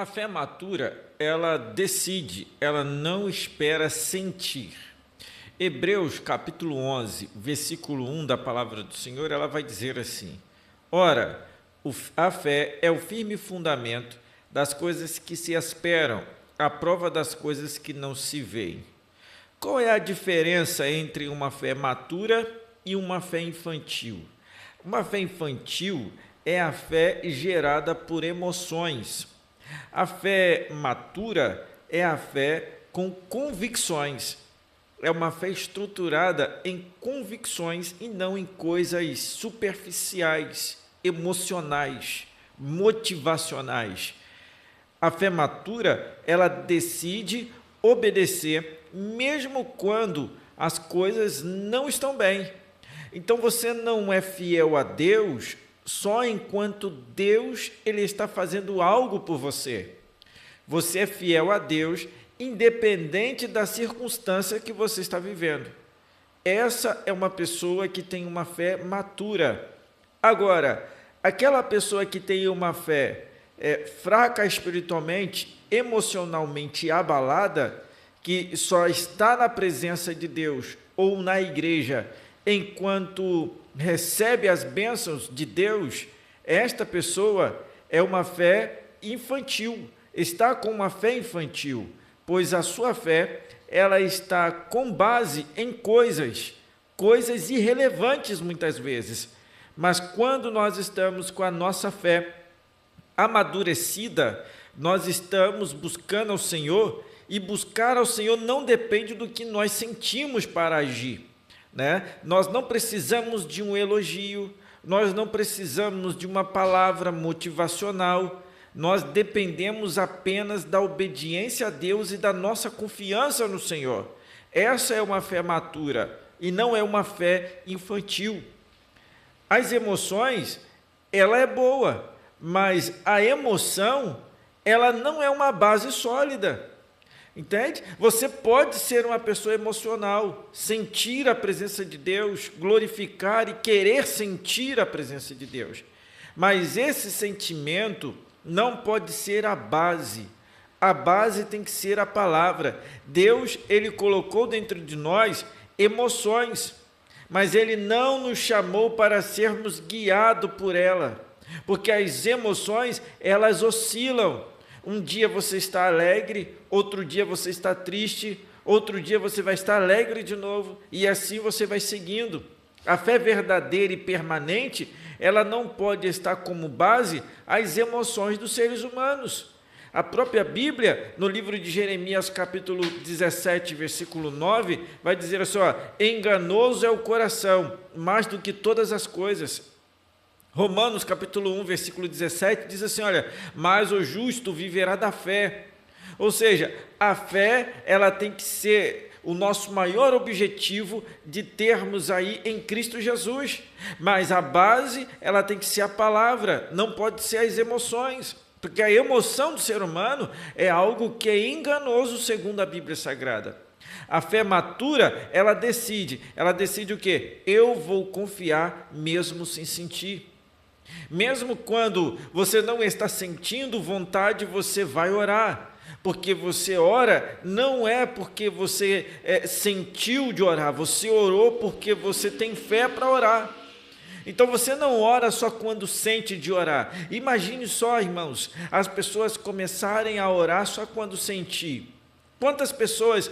A fé matura, ela decide, ela não espera sentir. Hebreus capítulo 11, versículo 1 da palavra do Senhor, ela vai dizer assim: Ora, a fé é o firme fundamento das coisas que se esperam, a prova das coisas que não se veem. Qual é a diferença entre uma fé matura e uma fé infantil? Uma fé infantil é a fé gerada por emoções. A fé matura é a fé com convicções. É uma fé estruturada em convicções e não em coisas superficiais, emocionais, motivacionais. A fé matura, ela decide obedecer mesmo quando as coisas não estão bem. Então você não é fiel a Deus só enquanto Deus ele está fazendo algo por você. Você é fiel a Deus independente da circunstância que você está vivendo. Essa é uma pessoa que tem uma fé matura. Agora, aquela pessoa que tem uma fé fraca espiritualmente, emocionalmente abalada, que só está na presença de Deus ou na igreja enquanto recebe as bênçãos de Deus, esta pessoa é uma fé infantil, está com uma fé infantil, pois a sua fé, ela está com base em coisas irrelevantes muitas vezes. Mas quando nós estamos com a nossa fé amadurecida, nós estamos buscando ao Senhor, e buscar ao Senhor não depende do que nós sentimos para agir. Nós não precisamos de um elogio, nós não precisamos de uma palavra motivacional, nós dependemos apenas da obediência a Deus e da nossa confiança no Senhor. Essa é uma fé matura e não é uma fé infantil. As emoções, ela é boa, mas a emoção, ela não é uma base sólida. Entende? Você pode ser uma pessoa emocional, sentir a presença de Deus, glorificar e querer sentir a presença de Deus. Mas esse sentimento não pode ser a base. A base tem que ser a palavra. Deus, ele colocou dentro de nós emoções, mas ele não nos chamou para sermos guiados por ela, porque as emoções, elas oscilam. Um dia você está alegre, outro dia você está triste, outro dia você vai estar alegre de novo, e assim você vai seguindo. A fé verdadeira e permanente, ela não pode estar como base as emoções dos seres humanos. A própria Bíblia, no livro de Jeremias, capítulo 17, versículo 9, vai dizer assim, enganoso é o coração, mais do que todas as coisas. Romanos capítulo 1, versículo 17, diz assim, mas o justo viverá da fé. Ou seja, a fé, ela tem que ser o nosso maior objetivo de termos aí em Cristo Jesus. Mas a base, ela tem que ser a palavra, não pode ser as emoções. Porque a emoção do ser humano é algo que é enganoso segundo a Bíblia Sagrada. A fé matura, ela decide o quê? Eu vou confiar mesmo sem sentir. Mesmo quando você não está sentindo vontade, você vai orar, porque você ora não é porque você sentiu de orar, você orou porque você tem fé para orar. Então você não ora só quando sente de orar. Imagine só, irmãos, as pessoas começarem a orar só quando sentir. Quantas pessoas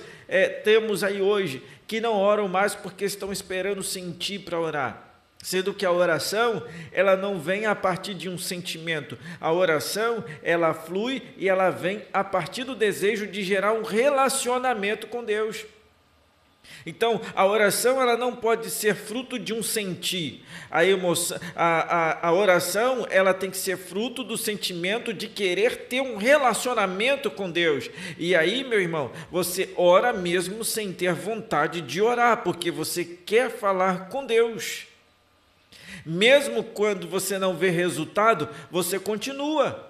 temos aí hoje que não oram mais porque estão esperando sentir para orar? Sendo que a oração, ela não vem a partir de um sentimento. A oração, ela flui e ela vem a partir do desejo de gerar um relacionamento com Deus. Então, a oração, ela não pode ser fruto de um sentir. A oração, ela tem que ser fruto do sentimento de querer ter um relacionamento com Deus. E aí, meu irmão, você ora mesmo sem ter vontade de orar, porque você quer falar com Deus. Mesmo quando você não vê resultado, você continua.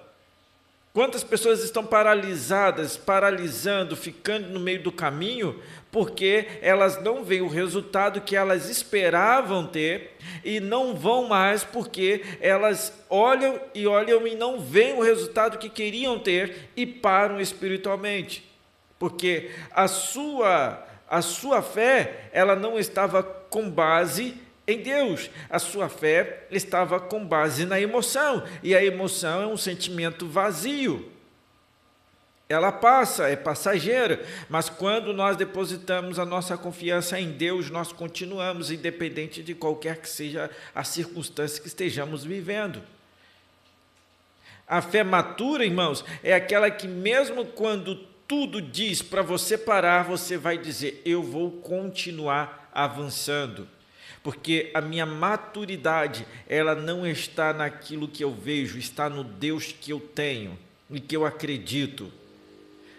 Quantas pessoas estão paralisadas, paralisando, ficando no meio do caminho, porque elas não veem o resultado que elas esperavam ter e não vão mais porque elas olham e não veem o resultado que queriam ter e param espiritualmente. Porque a sua fé, ela não estava com base em Deus, a sua fé estava com base na emoção, e a emoção é um sentimento vazio. Ela passa, é passageira, mas quando nós depositamos a nossa confiança em Deus, nós continuamos, independente de qualquer que seja a circunstância que estejamos vivendo. A fé matura, irmãos, é aquela que mesmo quando tudo diz para você parar, você vai dizer, eu vou continuar avançando. Porque a minha maturidade, ela não está naquilo que eu vejo, está no Deus que eu tenho e que eu acredito.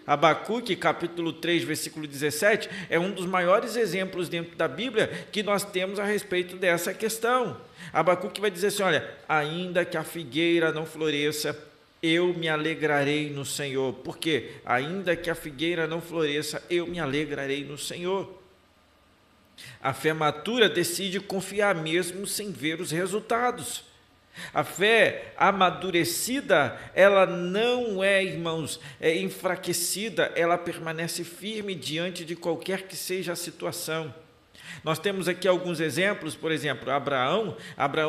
Abacuque, capítulo 3, versículo 17, é um dos maiores exemplos dentro da Bíblia que nós temos a respeito dessa questão. Abacuque vai dizer assim, olha, ainda que a figueira não floresça, eu me alegrarei no Senhor. Por quê? Ainda que a figueira não floresça, eu me alegrarei no Senhor. A fé matura decide confiar mesmo sem ver os resultados. A fé amadurecida, ela não é, irmãos, enfraquecida, ela permanece firme diante de qualquer que seja a situação. Nós temos aqui alguns exemplos, por exemplo, Abraão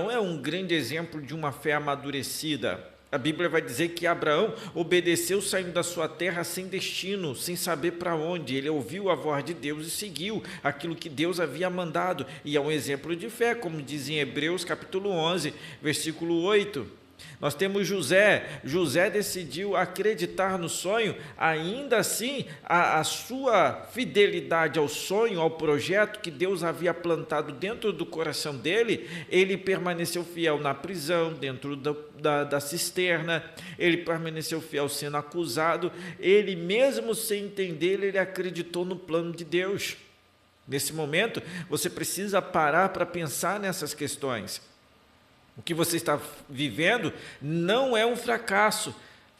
é um grande exemplo de uma fé amadurecida. A Bíblia vai dizer que Abraão obedeceu saindo da sua terra sem destino, sem saber para onde. Ele ouviu a voz de Deus e seguiu aquilo que Deus havia mandado. E é um exemplo de fé, como diz em Hebreus capítulo 11, versículo 8. Nós temos José decidiu acreditar no sonho, ainda assim a sua fidelidade ao sonho, ao projeto que Deus havia plantado dentro do coração dele, ele permaneceu fiel na prisão, dentro da cisterna, ele permaneceu fiel sendo acusado, ele mesmo sem entender, ele acreditou no plano de Deus. Nesse momento, você precisa parar para pensar nessas questões. O que você está vivendo não é um fracasso,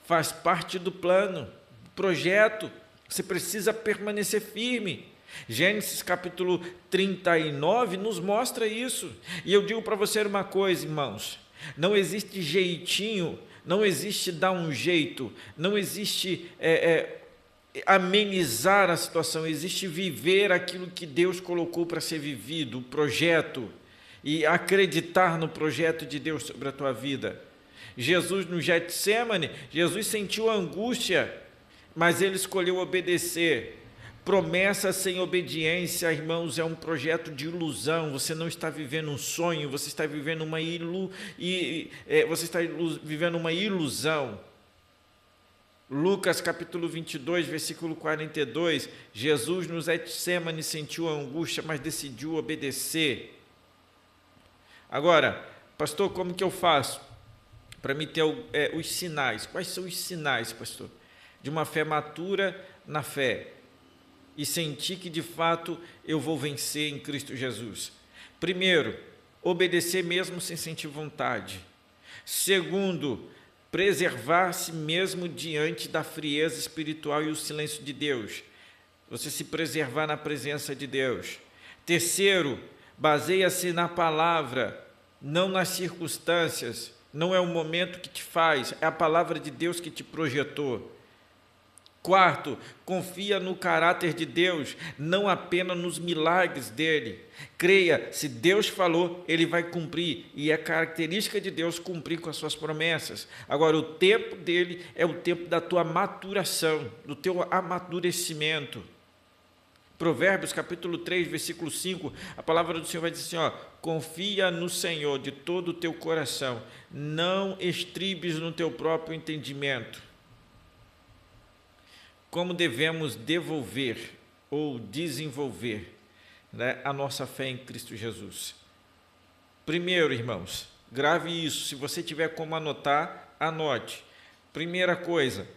faz parte do plano, do projeto. Você precisa permanecer firme. Gênesis capítulo 39 nos mostra isso. E eu digo para você uma coisa, irmãos, não existe jeitinho, não existe dar um jeito, não existe amenizar a situação, existe viver aquilo que Deus colocou para ser vivido, o projeto. E acreditar no projeto de Deus sobre a tua vida. Jesus no Getsemane, Jesus sentiu angústia, mas ele escolheu obedecer. Promessa sem obediência, irmãos, é um projeto de ilusão. Você não está vivendo um sonho, você está vivendo uma ilusão. Lucas capítulo 22, versículo 42, Jesus no Getsemane sentiu angústia, mas decidiu obedecer. Agora, pastor, como que eu faço para me ter os sinais? Quais são os sinais, pastor, de uma fé matura na fé e sentir que de fato eu vou vencer em Cristo Jesus? Primeiro, obedecer mesmo sem sentir vontade. Segundo, preservar-se mesmo diante da frieza espiritual e o silêncio de Deus. Você se preservar na presença de Deus. Terceiro, baseia-se na palavra, não nas circunstâncias, não é o momento que te faz, é a palavra de Deus que te projetou. Quarto, confia no caráter de Deus, não apenas nos milagres dele. Creia, se Deus falou, ele vai cumprir, e é característica de Deus cumprir com as suas promessas. Agora, o tempo dele é o tempo da tua maturação, do teu amadurecimento. Provérbios capítulo 3, versículo 5, a palavra do Senhor vai dizer assim, confia no Senhor de todo o teu coração, não estribes no teu próprio entendimento. Como devemos devolver ou desenvolver, né, a nossa fé em Cristo Jesus? Primeiro, irmãos, grave isso, se você tiver como anotar, anote. Primeira coisa,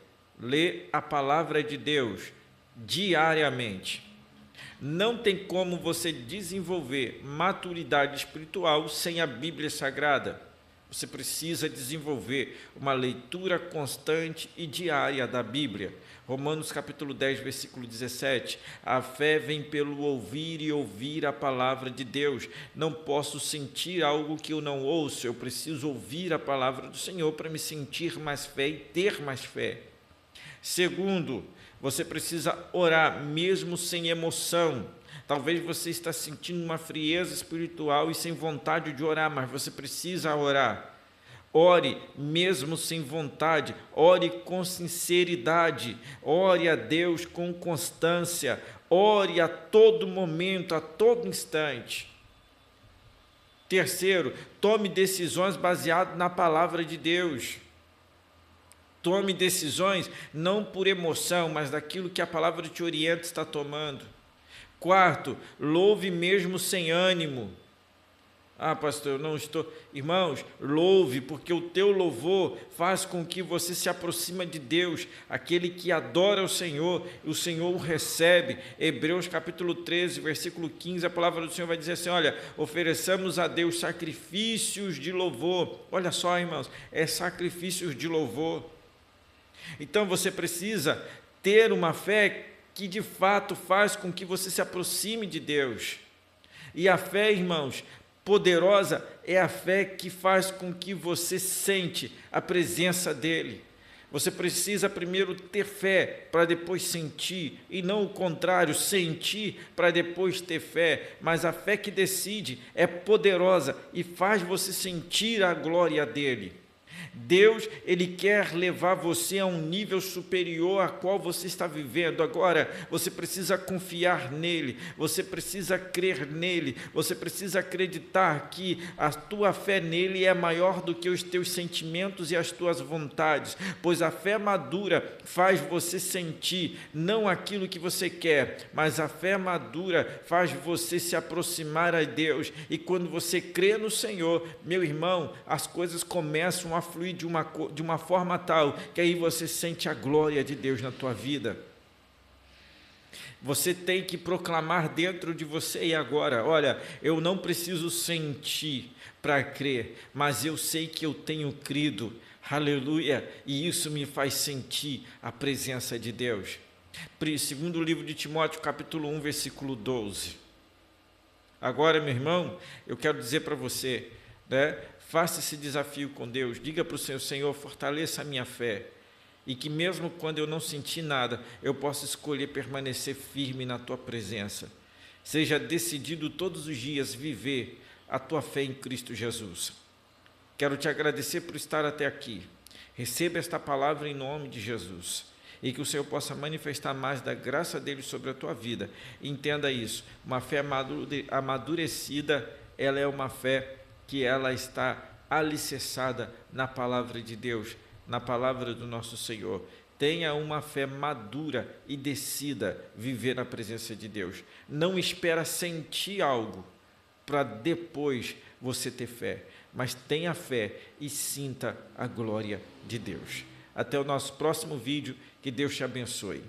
lê a palavra de Deus diariamente. Não tem como você desenvolver maturidade espiritual sem a Bíblia Sagrada. Você precisa desenvolver uma leitura constante e diária da Bíblia. Romanos capítulo 10, versículo 17. A fé vem pelo ouvir e ouvir a palavra de Deus. Não posso sentir algo que eu não ouço. Eu preciso ouvir a palavra do Senhor para me sentir mais fé e ter mais fé. Segundo, você precisa orar mesmo sem emoção. Talvez você está sentindo uma frieza espiritual e sem vontade de orar, mas você precisa orar. Ore mesmo sem vontade, ore com sinceridade, ore a Deus com constância, ore a todo momento, a todo instante. Terceiro, tome decisões baseadas na palavra de Deus. Tome decisões não por emoção, mas daquilo que a palavra te orienta está tomando. Quarto, louve mesmo sem ânimo. Ah, pastor, eu não estou... Irmãos, louve, porque o teu louvor faz com que você se aproxime de Deus. Aquele que adora o Senhor o recebe. Hebreus capítulo 13, versículo 15, a palavra do Senhor vai dizer assim, olha, ofereçamos a Deus sacrifícios de louvor. Olha só, irmãos, é sacrifícios de louvor. Então você precisa ter uma fé que de fato faz com que você se aproxime de Deus. E a fé, irmãos, poderosa é a fé que faz com que você sente a presença dEle. Você precisa primeiro ter fé para depois sentir, e não o contrário, sentir para depois ter fé. Mas a fé que decide é poderosa e faz você sentir a glória dEle. Deus, Ele quer levar você a um nível superior a qual você está vivendo. Agora, você precisa confiar nele, você precisa crer nele, você precisa acreditar que a tua fé nele é maior do que os teus sentimentos e as tuas vontades, pois a fé madura faz você sentir não aquilo que você quer, mas a fé madura faz você se aproximar a Deus, e quando você crê no Senhor, meu irmão, as coisas começam a fluir de uma forma tal que aí você sente a glória de Deus na tua vida. Você tem que proclamar dentro de você e agora, olha, eu não preciso sentir para crer, mas eu sei que eu tenho crido, aleluia, e isso me faz sentir a presença de Deus. Segundo livro de Timóteo, capítulo 1, versículo 12. Agora, meu irmão, eu quero dizer para você, né? Faça esse desafio com Deus, diga para o Senhor, Senhor, fortaleça a minha fé, e que mesmo quando eu não sentir nada, eu possa escolher permanecer firme na Tua presença. Seja decidido todos os dias viver a Tua fé em Cristo Jesus. Quero te agradecer por estar até aqui. Receba esta palavra em nome de Jesus, e que o Senhor possa manifestar mais da graça dEle sobre a tua vida. Entenda isso, uma fé amadurecida, ela é uma fé que ela está alicerçada na palavra de Deus, na palavra do nosso Senhor. Tenha uma fé madura e decida viver na presença de Deus. Não espera sentir algo para depois você ter fé, mas tenha fé e sinta a glória de Deus. Até o nosso próximo vídeo, que Deus te abençoe.